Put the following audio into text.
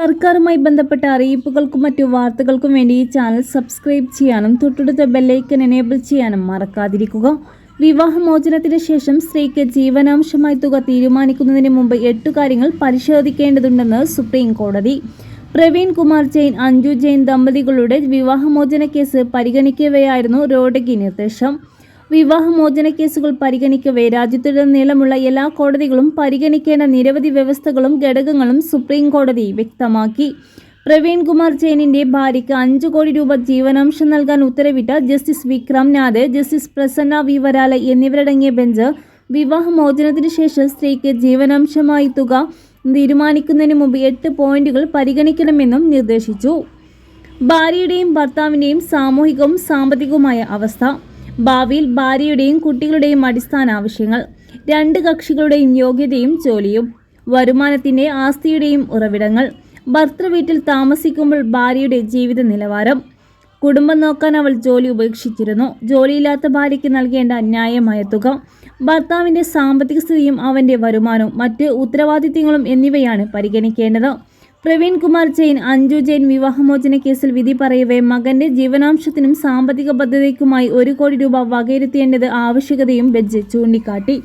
സർക്കാരുമായി ബന്ധപ്പെട്ട അറിയിപ്പുകൾക്കും മറ്റു വാർത്തകൾക്കും വേണ്ടി ഈ ചാനൽ സബ്സ്ക്രൈബ് ചെയ്യാനും തൊട്ടടുത്ത ബെല്ലൈക്കൻ എനേബിൾ ചെയ്യാനും മറക്കാതിരിക്കുക. വിവാഹമോചനത്തിന് ശേഷം സ്ത്രീക്ക് ജീവനാംശമായി തുക തീരുമാനിക്കുന്നതിന് മുമ്പ് 8 കാര്യങ്ങൾ പരിശോധിക്കേണ്ടതുണ്ടെന്ന് സുപ്രീം കോടതി. പ്രവീൺ കുമാർ ജെയിൻ, അഞ്ജു ജെയിൻ ദമ്പതികളുടെ വിവാഹമോചന കേസ് പരിഗണിക്കവെയായിരുന്നു കോടതി നിർദ്ദേശം. വിവാഹമോചന കേസുകൾ പരിഗണിക്കവേ രാജ്യത്തുടനീളമുള്ള എല്ലാ കോടതികളും പരിഗണിക്കേണ്ട നിരവധി വ്യവസ്ഥകളും ഘടകങ്ങളും സുപ്രീം കോടതി വ്യക്തമാക്കി. പ്രവീൺ കുമാർ ജെയിനിന്റെ ഭാര്യയ്ക്ക് 5 കോടി രൂപ ജീവനാംശം നൽകാൻ ഉത്തരവിട്ട justice Vikram Nath, justice Prasanna V Varale എന്നിവരടങ്ങിയ ബെഞ്ച് വിവാഹമോചനത്തിന് ശേഷം സ്ത്രീക്ക് ജീവനാംശമായി തുക തീരുമാനിക്കുന്നതിന് മുമ്പ് 8 പോയിന്റുകൾ പരിഗണിക്കണമെന്നും നിർദ്ദേശിച്ചു. ഭാര്യയുടെയും ഭർത്താവിന്റെയും സാമൂഹികവും സാമ്പത്തികവുമായ അവസ്ഥ, ഭാവിയിൽ ഭാര്യയുടെയും കുട്ടികളുടെയും അടിസ്ഥാന ആവശ്യങ്ങൾ, 2 കക്ഷികളുടെയും യോഗ്യതയും ജോലിയും, വരുമാനത്തിന്റെ ആസ്തിയുടെയും ഉറവിടങ്ങൾ, ഭർത്തൃവീട്ടിൽ താമസിക്കുമ്പോൾ ഭാര്യയുടെ ജീവിത നിലവാരം, കുടുംബം നോക്കാൻ അവൾ ജോലി ഉപേക്ഷിച്ചിരുന്നു, ജോലിയില്ലാത്ത ഭാര്യയ്ക്ക് നൽകേണ്ട ന്യായമായ തുക, ഭർത്താവിന്റെ സാമ്പത്തിക സ്ഥിതിയും അവന്റെ വരുമാനവും മറ്റ് ഉത്തരവാദിത്തങ്ങളും എന്നിവയാണ് പരിഗണിക്കേണ്ടത്. പ്രവീൺ കുമാർ ജെയിൻ, അഞ്ജു ജെയിൻ വിവാഹമോചന കേസിൽ വിധി പറയവേ മകന്റെ ജീവനാംശത്തിനും സാമ്പത്തിക ഭദ്രതയ്ക്കുമായി 1 കോടി രൂപ വകയിരുത്തേണ്ടത് ആവശ്യകതയും ബെഞ്ച് ചൂണ്ടിക്കാട്ടി.